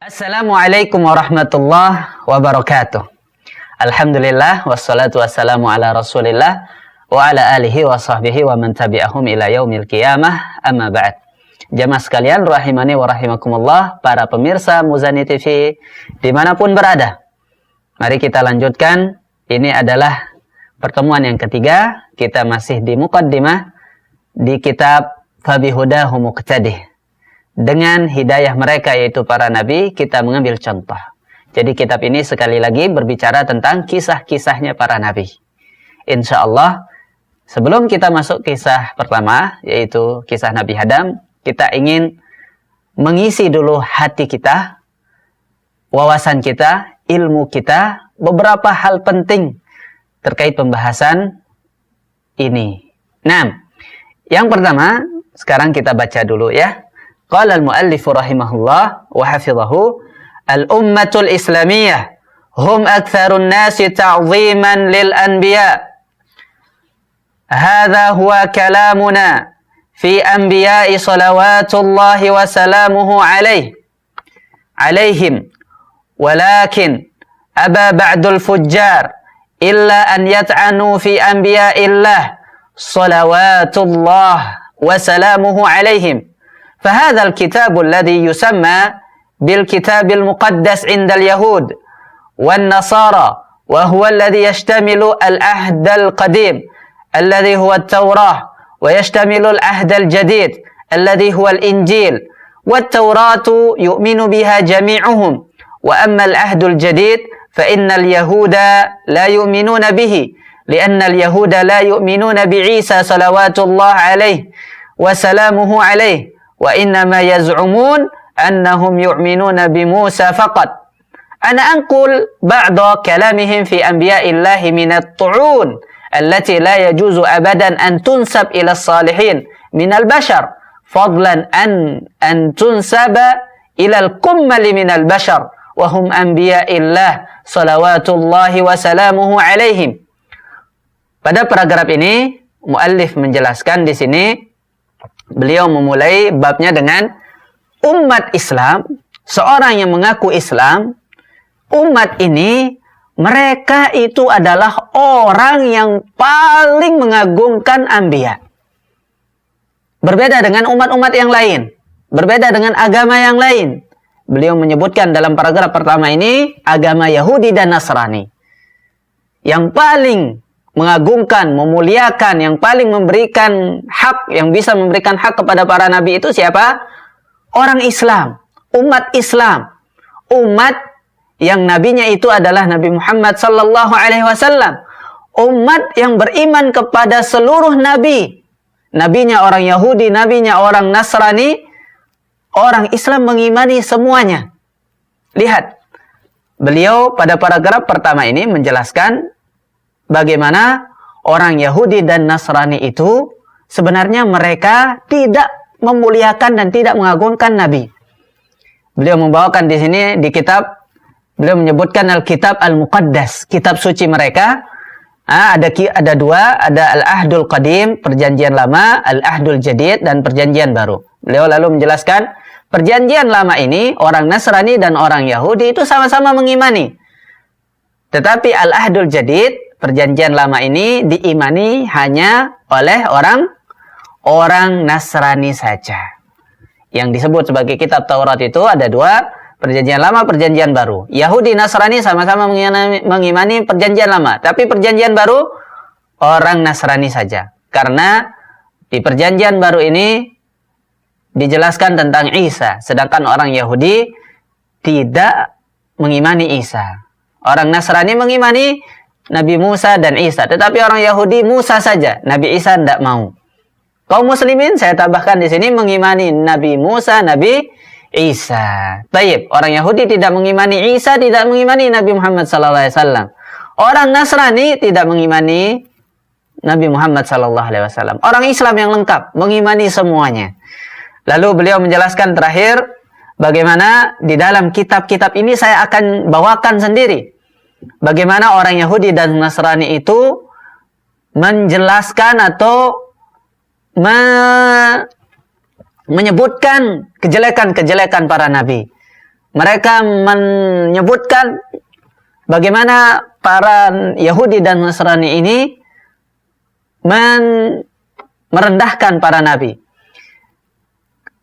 Assalamualaikum warahmatullahi wabarakatuh. Alhamdulillah wassalatu wassalamu ala Rasulillah wa ala alihi wa sahbihi wa man tabi'ahum ila yaumil qiyamah. Amma ba'd. Jamaah sekalian rahimani wa rahimakumullah, para pemirsa Muzani TV dimanapun berada. Mari kita lanjutkan. Ini adalah pertemuan yang ketiga. Kita masih di muqaddimah di kitab Fabihudahu Muqtadih. Dengan hidayah mereka yaitu para nabi, kita mengambil contoh. Jadi kitab ini sekali lagi berbicara tentang kisah-kisahnya para nabi. Insya Allah, sebelum kita masuk kisah pertama, yaitu kisah Nabi Adam, kita ingin mengisi dulu hati kita, wawasan kita, ilmu kita, beberapa hal penting terkait pembahasan ini. Nah, yang pertama, sekarang kita baca dulu ya. Qala al-muallif rahimahullah wa hafidhahu, al-ummatul islamiyah hum aktsarun nasi ta'ziman lil anbiya. Hadha huwa kalamuna fi anbiya'i salawatullahi wa salamuhu alaihim. Walakin aba ba'dul fujjar illa an yat'anu fi anbiya'illah salawatullah wa salamuhu alaihim. فهذا الكتاب الذي يسمى بالكتاب المقدس عند اليهود والنصارى، وهو الذي يشتمل العهد القديم الذي هو التوراة، ويشتمل العهد الجديد الذي هو الإنجيل. والتوراة يؤمن بها جميعهم، وأما العهد الجديد فإن اليهود لا يؤمنون به، لأن اليهود لا يؤمنون بعيسى صلوات الله عليه وسلامه عليه، وإنما يزعمون أنهم يؤمنون بموسى فقط. أنا أنقل بعض كلامهم في أنبياء الله من الطعون التي لا يجوز أبدا أن تنسب إلى الصالحين من البشر، فضلا أن تنسب إلى الكمل من البشر وهم أنبياء الله صلوات الله وسلامه عليهم. Pada paragraf ini, muallif menjelaskan di sini. Beliau memulai babnya dengan umat Islam, seorang yang mengaku Islam. Umat ini, mereka itu adalah orang yang paling mengagungkan anbiya. Berbeda dengan umat-umat yang lain, berbeda dengan agama yang lain. Beliau menyebutkan dalam paragraf pertama ini agama Yahudi dan Nasrani. Yang paling mengagungkan, memuliakan, yang paling memberikan hak, yang bisa memberikan hak kepada para nabi itu siapa? Orang Islam, umat Islam, umat yang nabinya itu adalah Nabi Muhammad sallallahu alaihi wasallam, umat yang beriman kepada seluruh nabi. Nabinya orang Yahudi, nabinya orang Nasrani, orang Islam mengimani semuanya. Lihat, beliau pada paragraf pertama ini menjelaskan bagaimana orang Yahudi dan Nasrani itu sebenarnya mereka tidak memuliakan dan tidak mengagungkan Nabi. Beliau membawakan di sini di kitab, beliau menyebutkan Al-Kitab Al-Muqaddas, kitab suci mereka. Ada dua, ada Al-Ahdul Qadim, perjanjian lama, Al-Ahdul Jadid, dan perjanjian baru. Beliau lalu menjelaskan, perjanjian lama ini orang Nasrani dan orang Yahudi itu sama-sama mengimani. Tetapi Al-Ahdul Jadid, perjanjian lama ini diimani hanya oleh orang Nasrani saja. Yang disebut sebagai kitab Taurat itu ada dua, perjanjian lama, perjanjian baru. Yahudi, Nasrani sama-sama mengimani perjanjian lama. Tapi perjanjian baru, orang Nasrani saja. Karena di perjanjian baru ini dijelaskan tentang Isa. Sedangkan orang Yahudi tidak mengimani Isa. Orang Nasrani mengimani Nabi Musa dan Isa, tetapi orang Yahudi Musa saja, Nabi Isa tidak mau. Kaum muslimin, saya tambahkan di sini, mengimani Nabi Musa, Nabi Isa. Taib, orang Yahudi tidak mengimani Isa, tidak mengimani Nabi Muhammad SAW. Orang Nasrani tidak mengimani Nabi Muhammad SAW. Orang Islam yang lengkap, mengimani semuanya. Lalu beliau menjelaskan terakhir, bagaimana di dalam kitab-kitab ini saya akan bawakan sendiri. Bagaimana orang Yahudi dan Nasrani itu menjelaskan atau menyebutkan kejelekan-kejelekan para nabi. mereka menyebutkan bagaimana para Yahudi dan Nasrani ini merendahkan para nabi.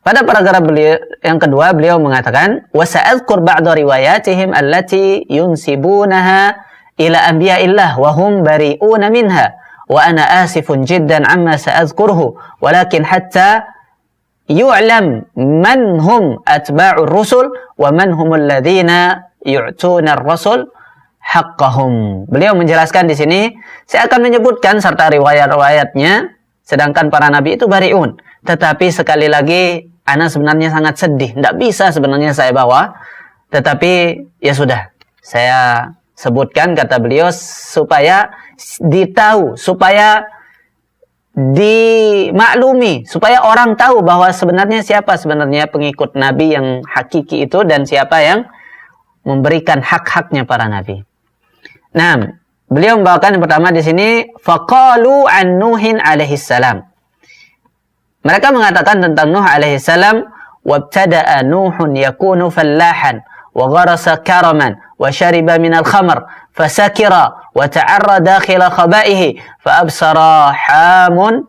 Pada paragraf beliau yang kedua, beliau mengatakan, wa sa'adhkur ba'da riwayatihim allati yunsibunaha ila anbiya'illah wa hum bari'una minha wa ana asifun jiddan amma sa'adhkuruhu walakin hatta yu'lam man hum atba'ur rusul wa man humul ladzina yu'tuna ar-rasul haqqahum. Beliau menjelaskan di sini, saya akan menyebutkan serta riwayat-riwayatnya, sedangkan para nabi itu bari'un. Tetapi sekali lagi, ana sebenarnya sangat sedih, tidak bisa sebenarnya saya bawa, tetapi ya sudah, saya sebutkan, kata beliau, supaya ditahu, supaya dimaklumi, supaya orang tahu bahwa sebenarnya siapa sebenarnya pengikut nabi yang hakiki itu dan siapa yang memberikan hak-haknya para nabi. Nah, beliau membawakan yang pertama di sini, faqalu an Nuhin alaihi salam. Mereka mengatakan tentang Nuh alaihi salam, wabtada'a Nuhun yakunu fallahan wa gharasa karaman wa shariba min al-khamr fasakira wa ta'arra dakhila khabaihi fa absara Hamun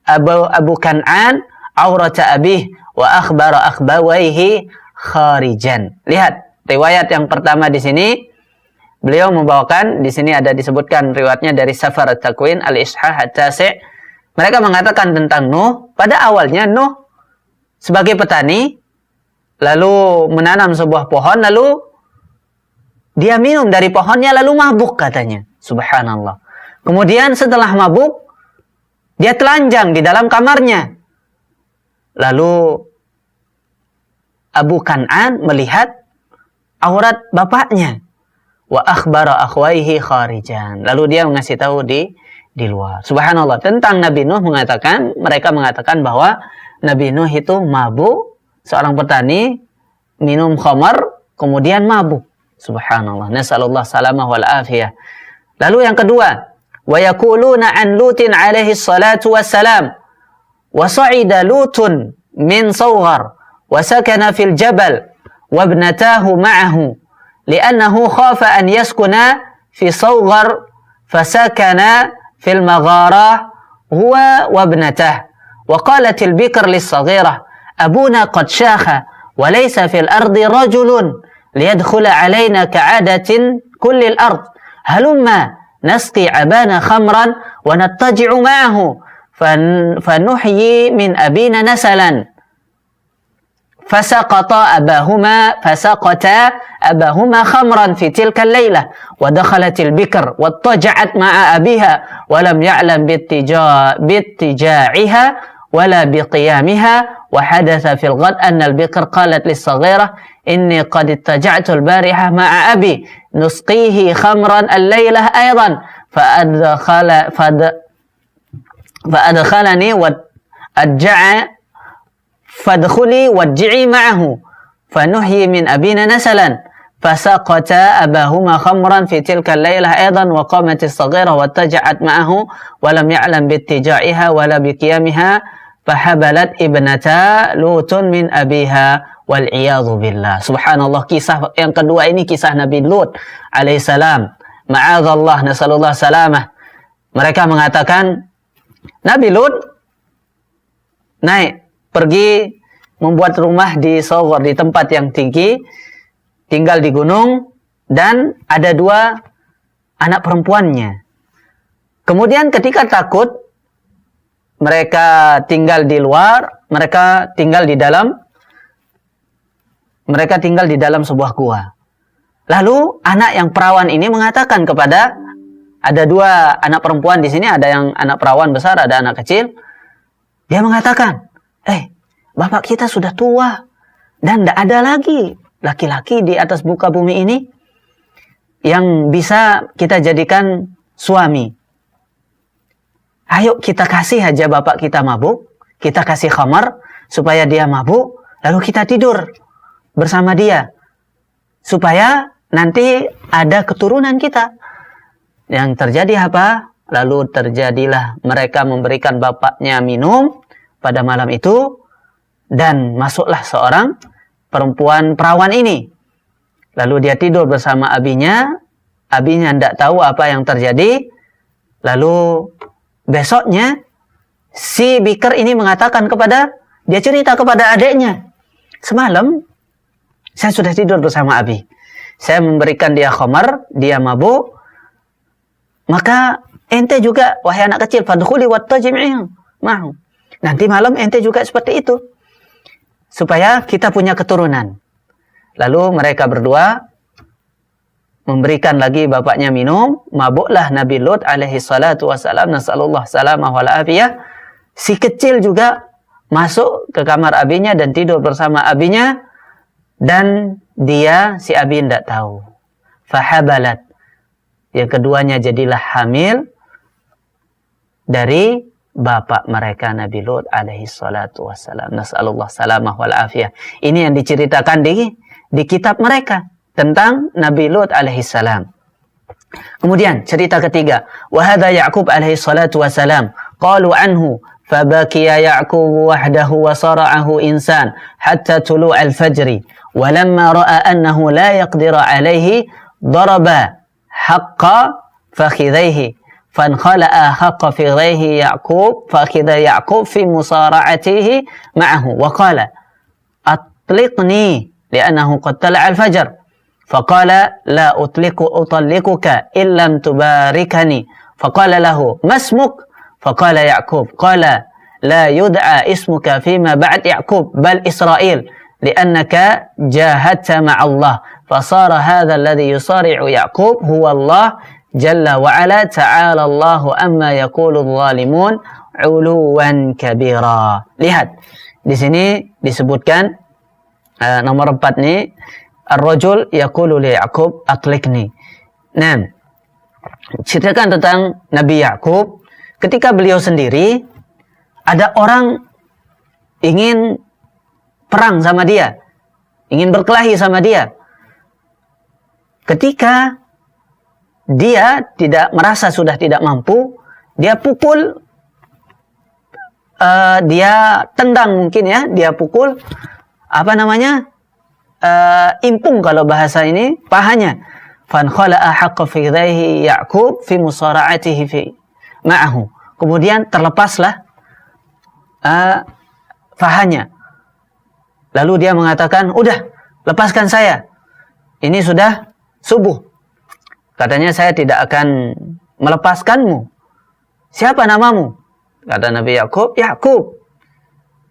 Abu Kan'an aurata abih wa akhbara akhbawaihi kharijan. Lihat riwayat yang pertama di sini, beliau membawakan di sini ada disebutkan riwayatnya dari Safar at-Takwin al-Ishah at-Tasi'. Mereka mengatakan tentang Nuh, pada awalnya Nuh sebagai petani, lalu menanam sebuah pohon, lalu dia minum dari pohonnya, lalu mabuk katanya. Subhanallah. Kemudian setelah mabuk, dia telanjang di dalam kamarnya. Lalu Abu Kan'an melihat aurat bapaknya. Wa akhbara akhwaihi kharijan. Lalu dia mengasih tahu di luar. Subhanallah. Tentang Nabi Nuh mereka mengatakan bahwa Nabi Nuh itu mabuk, seorang petani, minum khamar, kemudian mabuk. Subhanallah. Nasallallahu salamah wal afiyah. Lalu yang kedua, wa yaquluna an Lutin alaihi salatu wassalam, wa sa'ida Lutun min Sawghar, wa sakana fil jabal, wa ibnatahu ma'ahu, li'annahu khafa an yaskuna fi Sawghar, fasakana في المغارة هو وابنته وقالت البكر للصغيرة أبونا قد شاخ وليس في الأرض رجل ليدخل علينا كعادة كل الأرض هلما نسقي أبانا خمرا ونضطجع معه فنحيي من أبينا نسلا فسقطا أباهما خمرا في تلك الليلة ودخلت البكر واضطجعت مع أبيها ولم يعلم باتجاعها ولا بقيامها وحدث في الغد أن البكر قالت للصغيرة إني قد اضطجعت البارحة مع أبي نسقيه خمرا الليلة أيضا فأدخلني وأدجع فادخلي وادجعي معه فنحيي من أبينا نسلا فسقتا أباهما خمرا في تلك الليلة أيضا وقامت الصغيرة واتجعت معه ولم يعلم باتجاعها ولا بقيامها فحبلت ابنتا لوط من أبيها والعياذ بالله. Subhanallah, kisah yang kedua ini kisah Nabi Lut alaihissalam. Ma'adzallah, nasallallahu salamah. Mereka mengatakan Nabi Lut naik pergi membuat rumah di Sawghar, di tempat yang tinggi, tinggal di gunung, dan ada 2 anak perempuannya. Kemudian ketika takut, mereka tinggal di luar, mereka tinggal di dalam sebuah gua. Lalu anak yang perawan ini mengatakan kepada, ada 2 anak perempuan di sini, ada yang anak perawan besar, ada anak kecil. Dia mengatakan, bapak kita sudah tua dan tidak ada lagi laki-laki di atas muka bumi ini yang bisa kita jadikan suami. Ayo kita kasih aja bapak kita mabuk, kita kasih khamar supaya dia mabuk, lalu kita tidur bersama dia supaya nanti ada keturunan kita. Yang terjadi apa? Lalu terjadilah mereka memberikan bapaknya minum pada malam itu, dan masuklah seorang perempuan perawan ini. Lalu dia tidur bersama abinya tidak tahu apa yang terjadi. Lalu besoknya si Bikr ini mengatakan dia cerita kepada adiknya, semalam saya sudah tidur bersama abi. Saya memberikan dia khamar, dia mabuk. Maka ente juga, wahai anak kecil, fadkhuli wattajim'i ma'hu. Nanti malam ente juga seperti itu, supaya kita punya keturunan. Lalu mereka berdua memberikan lagi bapaknya minum, mabuklah Nabi Lut alaihi salatu wassalam, nasallallahu salamah wal afiyah. Si kecil juga masuk ke kamar abinya dan tidur bersama abinya, dan si abi tidak tahu. Fahabalat, yang keduanya jadilah hamil dari bapak mereka Nabi Lut alaihi salatu wassalam, nasallallahu salamah wal afiyah. Ini yang diceritakan di kitab mereka tentang Nabi Lut alaihi salam. Kemudian cerita ketiga, wa hadza Ya'qub alaihi salatu wassalam, qalu anhu fabakiya Ya'qub wahdahu wa sara'ahu insan hatta tulu'al fajri, wa lamma ra'a annahu la yaqdiru alaihi daraba haqqa fakhidhaihi fankhala haqqa fakhidhaihi Ya'qub fakhidha Ya'qub fi musara'atihi ma'ahu wa qala atliqni li'annahu qad tala'a al-fajr. Faqala la utalliquka illam tubarikani. Faqala lahu masmuk. Faqala Ya'qub qala la yud'a ismuka fima ba'd Ya'qub bal Israel li'annaka jahadta ma'allah. Fasara hadha alladhi yusari'u Ya'qub huwa Allah jalla wa ala ta'ala Allahu amma yaqulu adh-dhalimun 'uluwan kabira. Lihat di sini disebutkan nomor 4 nih, ar-rajul yaqulu li Ya'qub atlikni. Nah, ceritakan tentang Nabi Ya'qub ketika beliau sendiri, ada orang ingin perang sama dia, ingin berkelahi sama dia. Ketika dia merasa sudah tidak mampu, dia pukul, dia tendang mungkin ya, dia pukul impung kalau bahasa ini, pahanya. Fankhala'a haqqa fi dhaihi Ya'qub fi musara'atihi ma'ahu. Kemudian terlepaslah pahanya. Lalu dia mengatakan, udah, lepaskan saya. Ini sudah subuh. Katanya, saya tidak akan melepaskanmu. Siapa namamu? Kata Nabi Ya'qub, Ya'qub.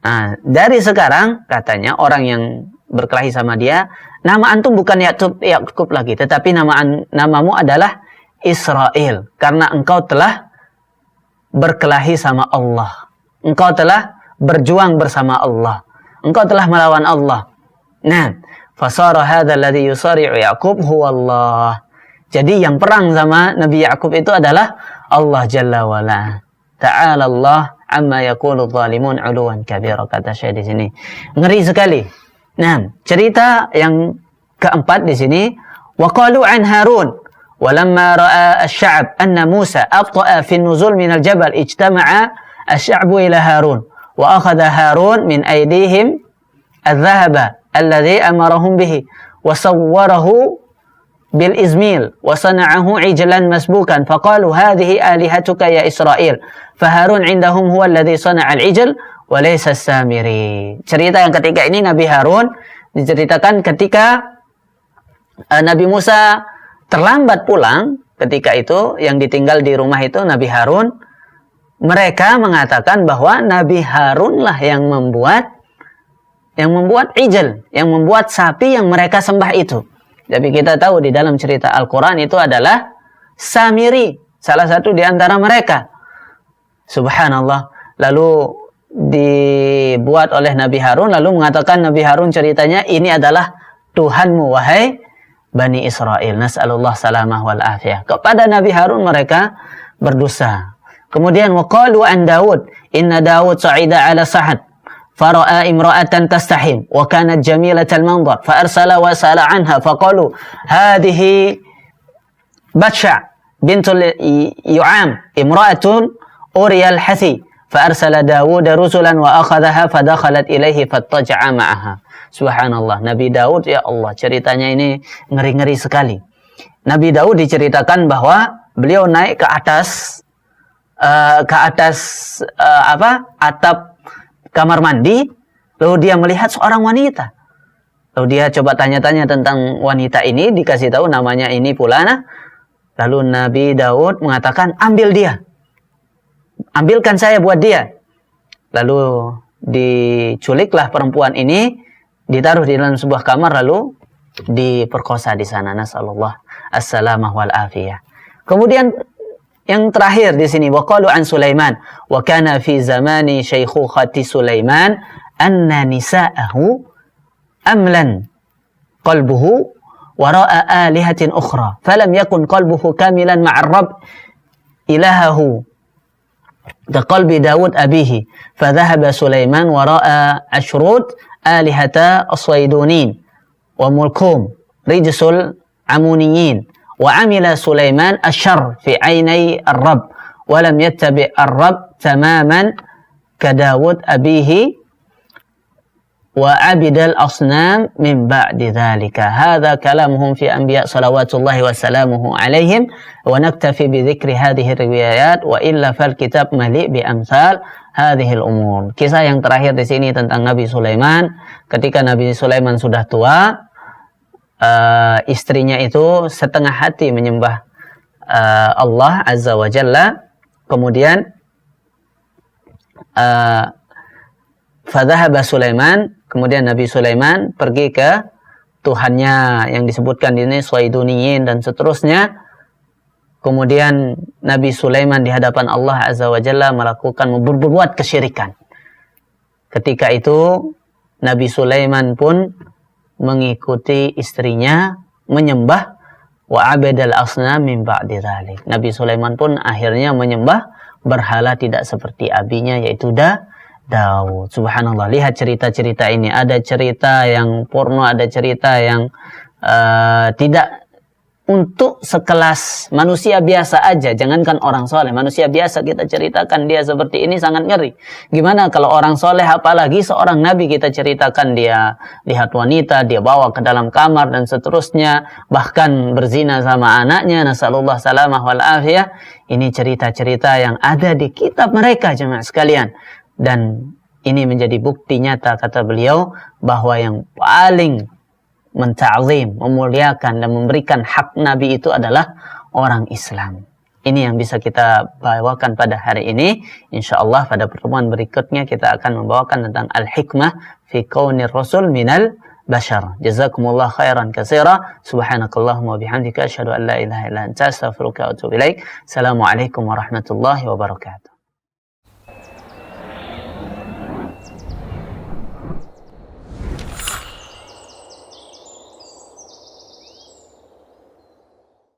Nah, dari sekarang, katanya, orang yang berkelahi sama dia, nama antum bukan Ya'qub lagi, tetapi namamu adalah Israel, karena engkau telah berkelahi sama Allah, engkau telah berjuang bersama Allah, engkau telah melawan Allah. Nah, fasara hadzal ladzi yusari'u Ya'qub huwa Allah. Jadi yang perang sama Nabi Ya'qub itu adalah Allah Jalla wa Ala. Ta'ala Allah amma yaqulu adh-dhalimun 'uluwan kabira, kata Syekh di sini. Ngeri sekali. Nah, cerita yang keempat di sini, wa qalu an Harun walamma ra'a asy-sya'b anna Musa abta'a fi an-nuzul min al-jabal ijtama'a asy-sya'bu ila Harun wa akhadha Harun min aydihim adh-dhahaba alladhi amarahum bihi wa sawwarahu bil izmil wa sana'ahu ijlan masbukan faqalu hadhihi alihatuka ya Israel fa Harun 'indahum huwa alladhi sana'a al-ijl walaysa as-samiri. Cerita yang ketiga ini, Nabi Harun diceritakan ketika Nabi Musa terlambat pulang, ketika itu yang ditinggal di rumah itu Nabi Harun, mereka mengatakan bahwa Nabi Harunlah yang membuat ijl, yang membuat sapi yang mereka sembah itu. Tapi kita tahu di dalam cerita Al-Quran itu adalah Samiri, salah satu di antara mereka. Subhanallah. Lalu dibuat oleh Nabi Harun, lalu mengatakan Nabi Harun ceritanya, ini adalah Tuhanmu wahai Bani Israel. Nas'alullah salamah wal afiyah. Kepada Nabi Harun mereka berdosa. Kemudian waqalu an Daud, inna Daud sa'ida ala sahad fara'a imra'atan tastahim wa kanat jamilatal manzar fa arsala wa sala anha faqalu hadhihi Batsha bintul Yu'am imra'atun uriyal hathi فأرسل داود رسلا وأخذها فدخلت إليه فاضطجع معها. Subhanallah, Nabi Daud, ya Allah, ceritanya ini ngeri-ngeri sekali. Nabi Daud diceritakan bahwa beliau naik ke atas atap kamar mandi, lalu dia melihat seorang wanita. Lalu dia coba tanya-tanya tentang wanita ini, dikasih tahu namanya ini Fulana. Lalu Nabi Daud mengatakan, ambil dia, ambilkan saya buat dia. Lalu diculiklah perempuan ini, ditaruh di dalam sebuah kamar, lalu diperkosa di sana. Nasallallahu assalamah wal afiyah. Kemudian yang terakhir di sini, waqalu an Sulaiman wa kana fi zamani syaikhukhati Sulaiman anna nisa'ahu amlan qalbuhu wara'a alihatin ukhra falam yakun qalbuhu kamilan ma'ar rabb ilahahu kaqalbi Daud abihi fadhahaba Sulaiman wara'a ashrud alihata as-saydunin wa mulkum rijsul amuniyin wa amila Sulaiman asyarr fi aynai ar-rabb wa lam yattabi ar-rabb tamaman ka Daud abihi wa abidal asnam min ba'di dhalika. Hadha kalamuhum fi anbiya salawatullahi wa salamuhu alaihim wa naktafi bi dhikri hadhihi riwayat wa illa fal kitab mali' bi amsal hadhihi al-umur. Kisah yang terakhir di sini tentang Nabi Sulaiman. Ketika Nabi Sulaiman sudah tua, istrinya itu setengah hati menyembah Allah Azza wa Jalla. Kemudian fadhahaba Sulaiman, kemudian Nabi Sulaiman pergi ke Tuhannya yang disebutkan di sini Sayduniyin dan seterusnya. Kemudian Nabi Sulaiman di hadapan Allah Azza wa Jalla berbuat kesyirikan. Ketika itu Nabi Sulaiman pun mengikuti istrinya menyembah wa abadal asnam min ba'di dzalik. Nabi Sulaiman pun akhirnya menyembah berhala tidak seperti abinya, yaitu Daud. Subhanallah, lihat cerita-cerita ini. Ada cerita yang porno, ada cerita yang tidak untuk sekelas manusia biasa aja. Jangankan orang soleh, manusia biasa kita ceritakan dia seperti ini sangat ngeri. Gimana kalau orang soleh, apalagi seorang nabi kita ceritakan dia lihat wanita, dia bawa ke dalam kamar dan seterusnya, bahkan berzina sama anaknya. Nasallallahu salamah wal afiyah. Ini cerita-cerita yang ada di kitab mereka, jemaah sekalian. Dan ini menjadi bukti nyata, kata beliau, bahwa yang paling menta'zim, memuliakan dan memberikan hak Nabi itu adalah orang Islam. Ini yang bisa kita bawakan pada hari ini. InsyaAllah pada pertemuan berikutnya kita akan membawakan tentang al-hikmah fi kaunir rasul minal bashar. Jazakumullah khairan katsira. Subhanakallahumma bihamdika asyhadu an la ilaha illa anta astaghfiruka wa atubu ilaik. Assalamualaikum warahmatullahi wabarakatuh.